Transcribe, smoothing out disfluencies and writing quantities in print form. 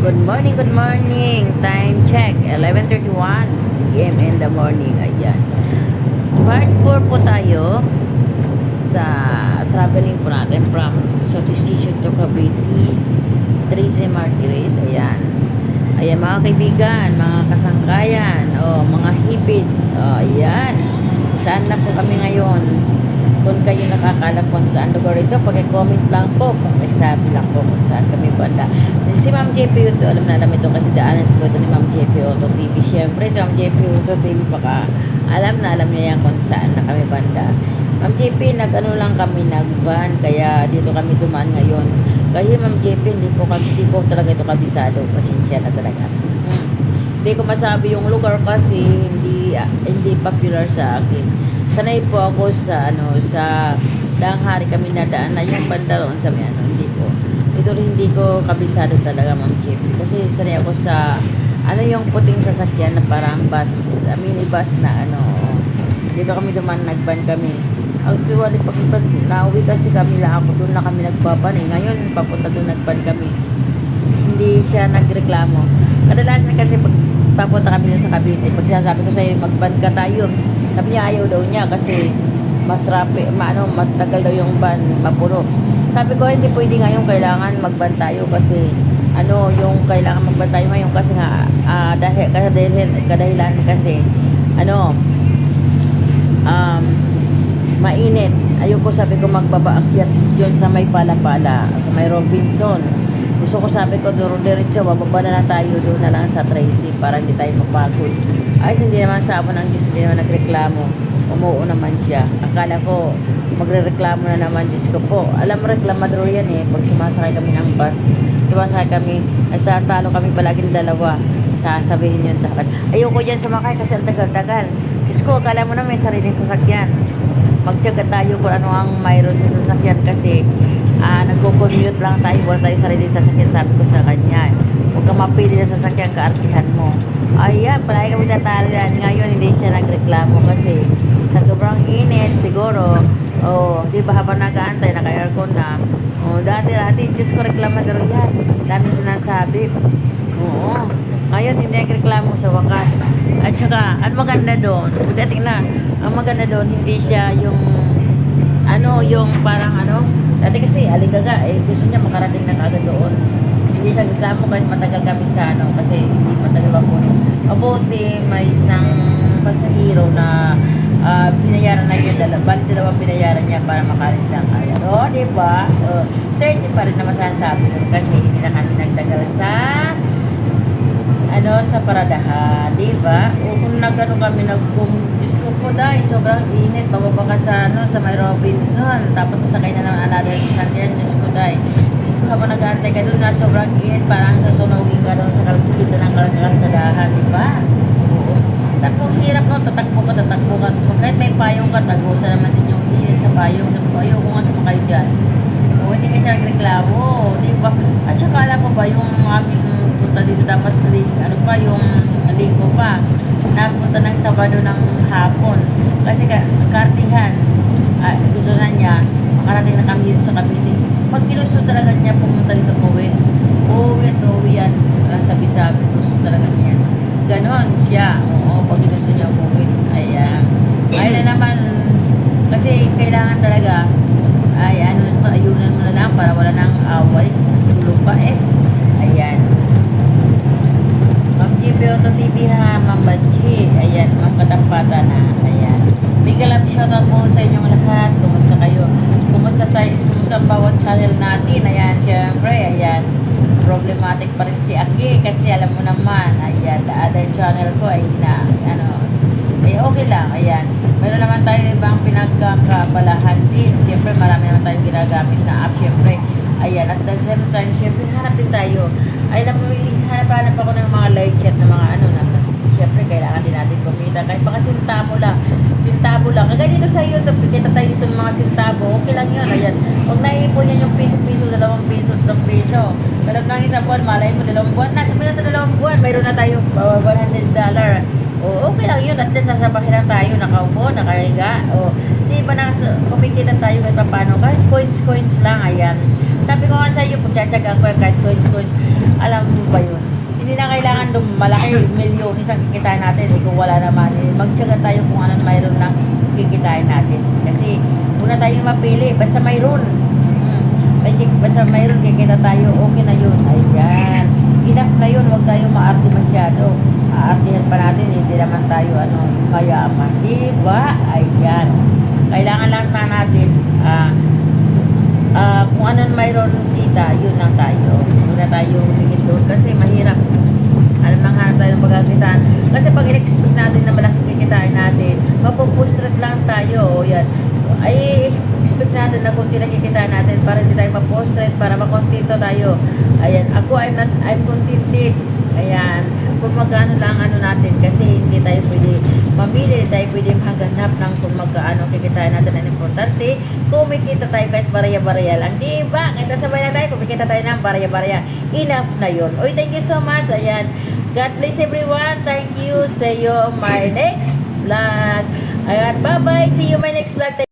Good morning. Time check, 11:31 p.m. in the morning. Ayan. Part 4 po tayo sa traveling po natin from South Station to Cavite, 3 MRT race. Ayan. Ayan mga kaibigan, mga kasangkayan, mga hipid. Ayan. Saan na po kami ngayon? Kung kayo nakakalam kung saan lugar ito, pag-comment lang po, pag-sabi lang po kung saan kami banda. Si Ma'am JP Uto, alam na alam ito kasi daanan ko ito ni Ma'am JP Uto TV. Siyempre, si Ma'am JP Uto TV baka alam na alam niya yan kung saan na kami banda. Ma'am JP, nag-ano lang kami, nag-van, kaya dito kami dumaan ngayon. Kaya Ma'am JP, hindi ko talaga ito kabisado. Pasensya na talaga. Hindi ko masabi yung lugar kasi hindi popular sa akin. Sanay po ako sa Danghari kami nadaan na yung banda roon sa hindi po. Ito rin hindi ko kabisado talaga Ma'am JP. Kasi sanay ako sa yung puting sasakyan na parang bus, minibus na dito kami duman, nagban kami. Actually, pag nauwi kasi kami lang ako, doon na kami nagbaban Ngayon, papunta doon nagban kami. Hindi siya nagreklamo. Kadalasan kasi pag papunta kami doon sa Cavite, pag sinasabi ko sa'yo, magban ka tayo. Sabi niya, ayaw daw niya kasi matagal daw yung van, mapuno. Sabi ko, hindi pwede ngayon, kailangan magban tayo kasi yung kailangan magban tayo ngayon kasi nga, kadahilan kasi, mainit. Ayoko, sabi ko magbaba-akyat yun sa may Palapala, sa may Robinson. Gusto ko, sabi ko, diretso, bababa na lang tayo doon na lang sa Tracy para hindi tayo mapagod. Ay, hindi naman sa ng Diyos, hindi naman nagreklamo. Umuo naman siya. Akala ko, magre-reklamo na naman, Diyos ko po. Alam mo, reklamador yan pag sumasakay kami ng bus, sumasakay kami, nagtatalo kami palaging dalawa. Sasabihin yun sa akin. Ayoko dyan sumakay kasi ang tagal-tagal. Diyos ko, akala mo na may sariling sasakyan. Magtiyaga tayo kung ano ang mayroon sa sasakyan kasi nagko-commute lang tayo, wala tayo sarili sasakyan. Sabi ko sa kanya, huwag ka mapili ng sasakyan, kaartihan mo. Ayan, palagi kami tatalan. Ngayon, hindi siya nagreklamo kasi sa sobrang init, siguro, di ba habang nag-aantay, naka-aircon na, dati, Diyos ko, reklamador yan. Dami sinasabi. Oo. Ngayon, hindi nagreklamo sa wakas. At saka, ang maganda doon, dating na, ang maganda doon, hindi siya yung yung parang dati kasi aligaga gusto niya makarating na kagad doon. Hindi siya reklamo kahit matagal kami sa kasi hindi matagal ako. Mabuti may isang pasahero na binayaran na yun, dalawang binayaran niya para makalis lang kaya. Diba? Certain pa rin na masasabi nun kasi hindi na kami nagtagal sa sa paradahan, diba? Kung kami Diyos ko po dahil sobrang init, bababa ka sa may Robinson, tapos sasakay na ng another sasakyan, Diyos ko dahil. Diyos ko habang nag-aantay ka doon na sobrang init, parang susunogin ka doon sa kalbukitan ng kalsadahan, diba? Oo. Sabi ko, hirap no, tatakbo ka. So, kahit may payong ka, tagusan naman din yung init sa payong. Sabi ko, ayaw ko nga sumakay dyan. Hindi kasi nagreklamo, diba? At saka alam mo ba, yung aming punta dito dapat yung linggo pa napunta ng Sabado ng hapon kasi kartihan gusto na niya makarating na kami dito sa Cavite. Pag ginusto talaga niya pumunta dito uwi yan sabi gusto talaga niya ganon siya. Pag ginusto niya uwi ayan na naman kasi kailangan talaga ayunan mo na lang para wala nang away tulog pa ayan. Ma'am JP Uto TV Ma'am Banchi, ayan, Ma'am Katampata na, ayan. Big love shoutout po sa inyong lahat, kumusta kayo? Kumusta ang bawat channel natin, ayan, syempre, ayan, problematic pa rin si Aki, kasi alam mo naman, ayan, the other channel ko ay okay lang, ayan. Meron naman tayo ibang pinagkakabalahan din, syempre, marami naman tayong ginagamit na app, syempre, ayan, at the same time, syempre, hanap din tayo. Ay, hanap ako ng mga live chat na mga syempre, kailangan din natin kumita. Kahit baka sintabo lang. Kagaya dito sa YouTube, kikita tayo dito ng mga sintabo, okay lang yun. Ayan, huwag naiipon yan yung piso, 2 piso. Talab ng isang buwan, malay mo, 2 buwan. Nasa mo na 2 buwan, mayroon na tayo $100. Okay lang yun. At least sasabahin lang tayo, nakaupo, nakahiga. Di ba kumikita tayo kahit paano, kahit coins lang, ayan. Sabi ko nga sa iyo, pagtsatsagaan ko kahit coins, alam mo ba yun? ganitong malaki, milyones ang kikitain natin. Eh, kung wala naman, eh, magtyaga tayo kung anong mayroon lang kikitain natin. Kasi, muna tayong mapili, basta mayroon. Basta mayroon, kikita tayo, okay na yun. Ayan. Enough na yun, huwag tayo maarte masyado. Aartihan pa natin, hindi naman tayo, mayaman. Diba? Ayan. Kailangan lang na natin, kung ano mayroon kita, yun lang tayo. Huwag na tayo humingin doon kasi mahirap. Alam nang hanap tayo ng pagkakitaan. Kasi pag in-expect natin na malaki kikitain natin, mapupustrat lang tayo. O yan. Ay, expect natin na kunti na kikitain natin para hindi tayo mapostrat, para makontento tayo. Ayan. Ako, I'm contented. Ayan. Kung magkano lang natin kasi hindi tayo pwede mamili, tayo pwede maghanap ng kung magkano kikitain natin. Ang importante, kumikita tayo kahit barya-barya lang. Diba? Kahit sabay na tayo, kumikita tayo ng barya-barya. Enough na yun. Oy, thank you so much. Ayan. God bless everyone. Thank you. See you my next vlog. Ayan. Bye-bye. See you my next vlog.